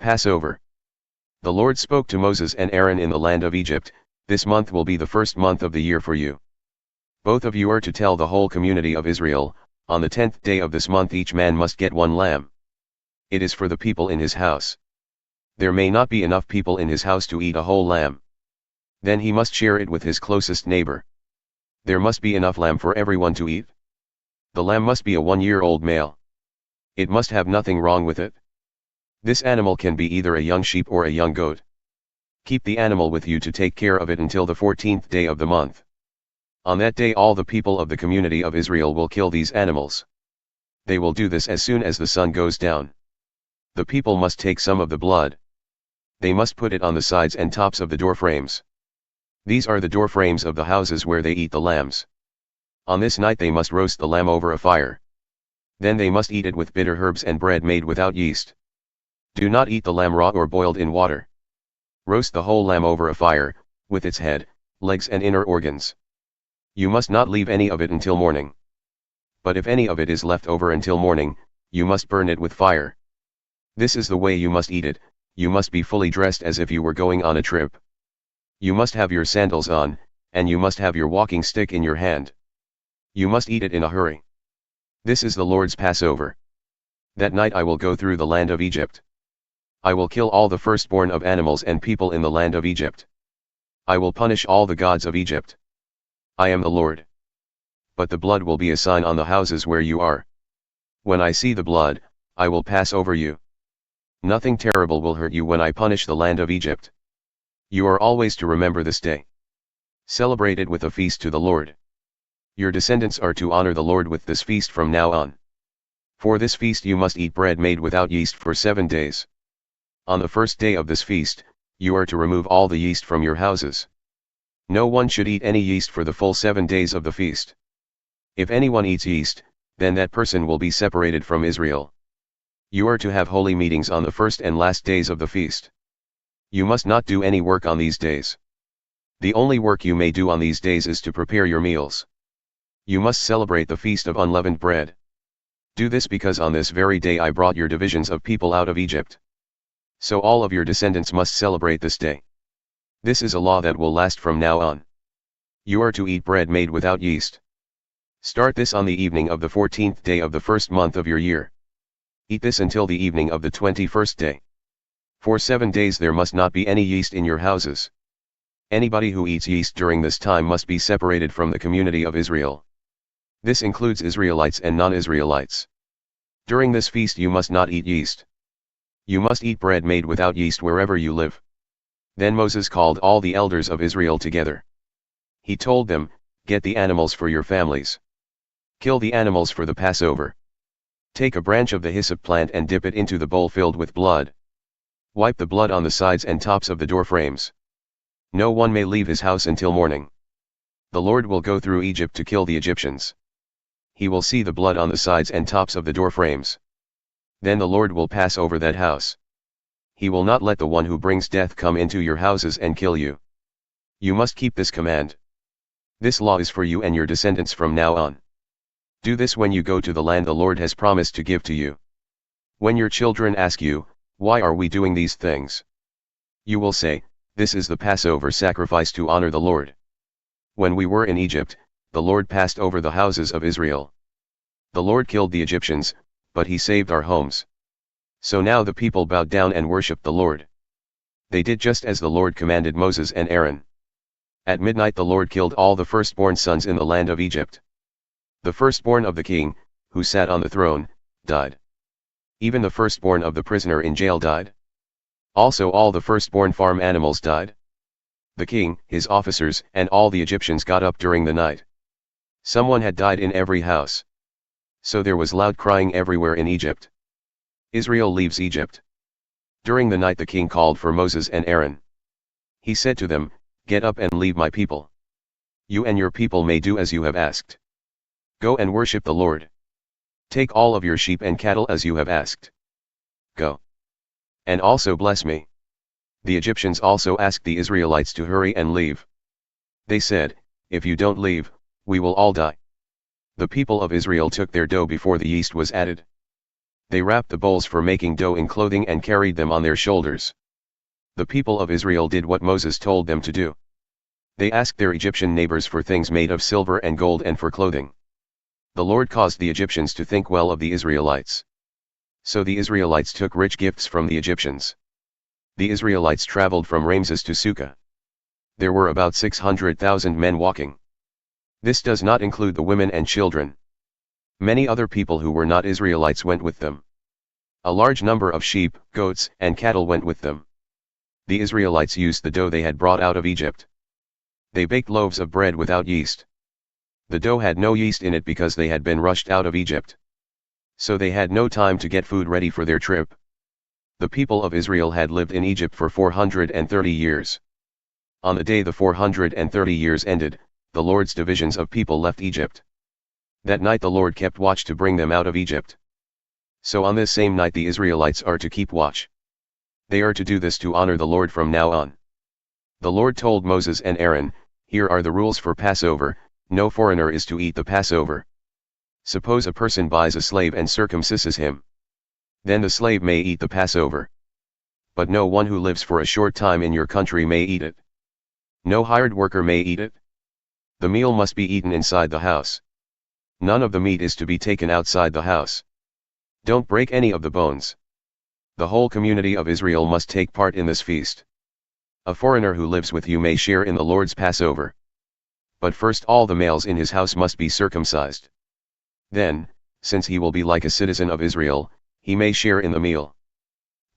Passover. The Lord spoke to Moses and Aaron in the land of Egypt, "This month will be the first month of the year for you. Both of you are to tell the whole community of Israel, on the 10th day of this month each man must get one lamb. It is for the people in his house. There may not be enough people in his house to eat a whole lamb. Then he must share it with his closest neighbor. There must be enough lamb for everyone to eat. The lamb must be a 1-year-old male. It must have nothing wrong with it. This animal can be either a young sheep or a young goat. Keep the animal with you to take care of it until the 14th day of the month. On that day all the people of the community of Israel will kill these animals. They will do this as soon as the sun goes down. The people must take some of the blood. They must put it on the sides and tops of the doorframes. These are the doorframes of the houses where they eat the lambs. On this night they must roast the lamb over a fire. Then they must eat it with bitter herbs and bread made without yeast. Do not eat the lamb raw or boiled in water. Roast the whole lamb over a fire, with its head, legs and inner organs. You must not leave any of it until morning. But if any of it is left over until morning, you must burn it with fire. This is the way you must eat it. You must be fully dressed as if you were going on a trip. You must have your sandals on, and you must have your walking stick in your hand. You must eat it in a hurry. This is the Lord's Passover. That night I will go through the land of Egypt. I will kill all the firstborn of animals and people in the land of Egypt. I will punish all the gods of Egypt. I am the Lord. But the blood will be a sign on the houses where you are. When I see the blood, I will pass over you. Nothing terrible will hurt you when I punish the land of Egypt. You are always to remember this day. Celebrate it with a feast to the Lord. Your descendants are to honor the Lord with this feast from now on. For this feast you must eat bread made without yeast for 7 days. On the first day of this feast, you are to remove all the yeast from your houses. No one should eat any yeast for the full 7 days of the feast. If anyone eats yeast, then that person will be separated from Israel. You are to have holy meetings on the first and last days of the feast. You must not do any work on these days. The only work you may do on these days is to prepare your meals. You must celebrate the Feast of Unleavened Bread. Do this because on this very day I brought your divisions of people out of Egypt. So all of your descendants must celebrate this day. This is a law that will last from now on. You are to eat bread made without yeast. Start this on the evening of the 14th day of the first month of your year. Eat this until the evening of the 21st day. For 7 days there must not be any yeast in your houses. Anybody who eats yeast during this time must be separated from the community of Israel. This includes Israelites and non-Israelites. During this feast you must not eat yeast. You must eat bread made without yeast wherever you live. Then Moses called all the elders of Israel together. He told them, "Get the animals for your families. Kill the animals for the Passover. Take a branch of the hyssop plant and dip it into the bowl filled with blood. Wipe the blood on the sides and tops of the doorframes. No one may leave his house until morning. The Lord will go through Egypt to kill the Egyptians. He will see the blood on the sides and tops of the doorframes. Then the Lord will pass over that house. He will not let the one who brings death come into your houses and kill you. You must keep this command. This law is for you and your descendants from now on. Do this when you go to the land the Lord has promised to give to you. When your children ask you, 'Why are we doing these things?' you will say, 'This is the Passover sacrifice to honor the Lord.' When we were in Egypt, the Lord passed over the houses of Israel. The Lord killed the Egyptians, but he saved our homes. So now the people bowed down and worshipped the Lord. They did just as the Lord commanded Moses and Aaron. At midnight the Lord killed all the firstborn sons in the land of Egypt. The firstborn of the king, who sat on the throne, died. Even the firstborn of the prisoner in jail died. Also all the firstborn farm animals died. The king, his officers, and all the Egyptians got up during the night. Someone had died in every house. So there was loud crying everywhere in Egypt. Israel leaves Egypt. During the night the king called for Moses and Aaron. He said to them, "Get up and leave my people. You and your people may do as you have asked. Go and worship the Lord. Take all of your sheep and cattle as you have asked. Go. And also bless me." The Egyptians also asked the Israelites to hurry and leave. They said, "If you don't leave, we will all die." The people of Israel took their dough before the yeast was added. They wrapped the bowls for making dough in clothing and carried them on their shoulders. The people of Israel did what Moses told them to do. They asked their Egyptian neighbors for things made of silver and gold and for clothing. The Lord caused the Egyptians to think well of the Israelites. So the Israelites took rich gifts from the Egyptians. The Israelites traveled from Ramses to Sukkah. There were about 600,000 men walking. This does not include the women and children. Many other people who were not Israelites went with them. A large number of sheep, goats, and cattle went with them. The Israelites used the dough they had brought out of Egypt. They baked loaves of bread without yeast. The dough had no yeast in it because they had been rushed out of Egypt. So they had no time to get food ready for their trip. The people of Israel had lived in Egypt for 430 years. On the day the 430 years ended, the Lord's divisions of people left Egypt. That night the Lord kept watch to bring them out of Egypt. So on this same night the Israelites are to keep watch. They are to do this to honor the Lord from now on. The Lord told Moses and Aaron, "Here are the rules for Passover, no foreigner is to eat the Passover. Suppose a person buys a slave and circumcises him. Then the slave may eat the Passover. But no one who lives for a short time in your country may eat it. No hired worker may eat it. The meal must be eaten inside the house. None of the meat is to be taken outside the house. Don't break any of the bones. The whole community of Israel must take part in this feast. A foreigner who lives with you may share in the Lord's Passover. But first all the males in his house must be circumcised. Then, since he will be like a citizen of Israel, he may share in the meal.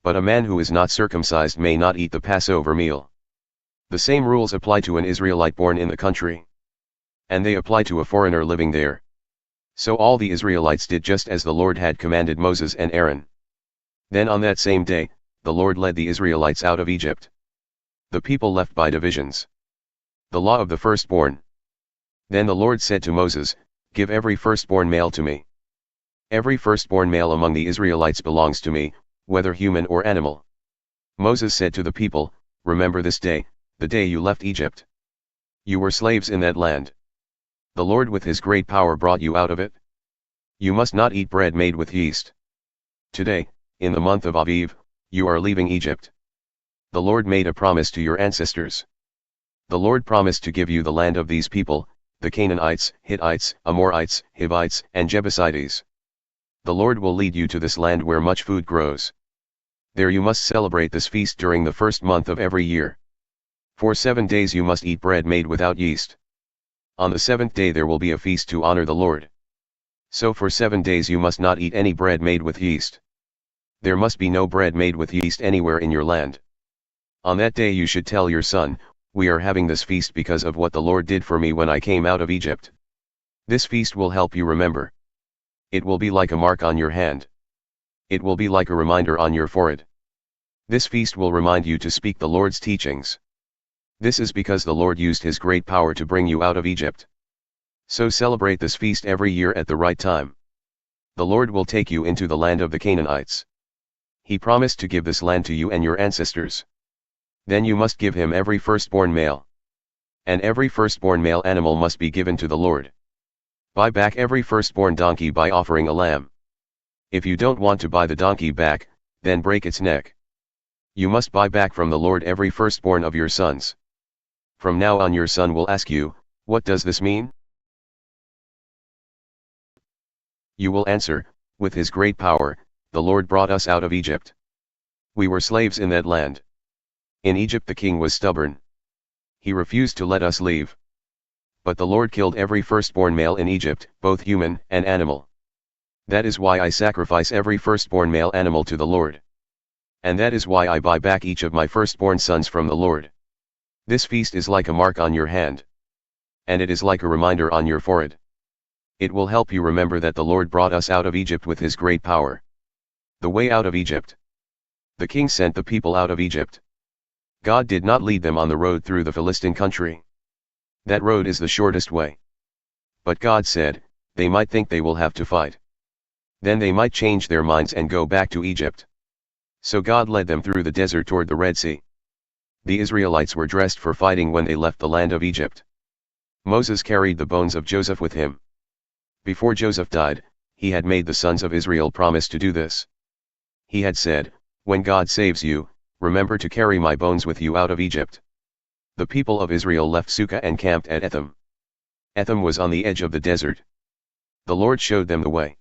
But a man who is not circumcised may not eat the Passover meal." The same rules apply to an Israelite born in the country. And they apply to a foreigner living there. So all the Israelites did just as the Lord had commanded Moses and Aaron. Then on that same day, the Lord led the Israelites out of Egypt. The people left by divisions. The law of the firstborn. Then the Lord said to Moses, "Give every firstborn male to me. Every firstborn male among the Israelites belongs to me, whether human or animal." Moses said to the people, "Remember this day, the day you left Egypt. You were slaves in that land. The Lord with his great power brought you out of it. You must not eat bread made with yeast. Today, in the month of Aviv, you are leaving Egypt. The Lord made a promise to your ancestors. The Lord promised to give you the land of these people, the Canaanites, Hittites, Amorites, Hivites, and Jebusites. The Lord will lead you to this land where much food grows. There you must celebrate this feast during the first month of every year. For 7 days you must eat bread made without yeast. On the 7th day there will be a feast to honor the Lord. So for 7 days you must not eat any bread made with yeast. There must be no bread made with yeast anywhere in your land. On that day you should tell your son, 'We are having this feast because of what the Lord did for me when I came out of Egypt.' This feast will help you remember. It will be like a mark on your hand. It will be like a reminder on your forehead. This feast will remind you to speak the Lord's teachings. This is because the Lord used his great power to bring you out of Egypt. So celebrate this feast every year at the right time. The Lord will take you into the land of the Canaanites. He promised to give this land to you and your ancestors. Then you must give him every firstborn male. And every firstborn male animal must be given to the Lord. Buy back every firstborn donkey by offering a lamb. If you don't want to buy the donkey back, then break its neck. You must buy back from the Lord every firstborn of your sons. From now on your son will ask you, 'What does this mean?' You will answer, 'With his great power, the Lord brought us out of Egypt. We were slaves in that land. In Egypt the king was stubborn. He refused to let us leave. But the Lord killed every firstborn male in Egypt, both human and animal. That is why I sacrifice every firstborn male animal to the Lord. And that is why I buy back each of my firstborn sons from the Lord. This feast is like a mark on your hand. And it is like a reminder on your forehead. It will help you remember that the Lord brought us out of Egypt with his great power. The way out of Egypt. The king sent the people out of Egypt. God did not lead them on the road through the Philistine country. That road is the shortest way. But God said, they might think they will have to fight. Then they might change their minds and go back to Egypt. So God led them through the desert toward the Red Sea. The Israelites were dressed for fighting when they left the land of Egypt. Moses carried the bones of Joseph with him. Before Joseph died, he had made the sons of Israel promise to do this. He had said, "When God saves you, remember to carry my bones with you out of Egypt." The people of Israel left Sukkah and camped at Etham. Etham was on the edge of the desert. The Lord showed them the way.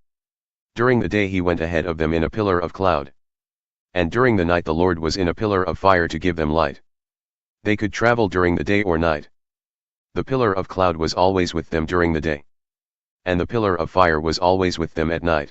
During the day he went ahead of them in a pillar of cloud. And during the night the Lord was in a pillar of fire to give them light. They could travel during the day or night. The pillar of cloud was always with them during the day. And the pillar of fire was always with them at night.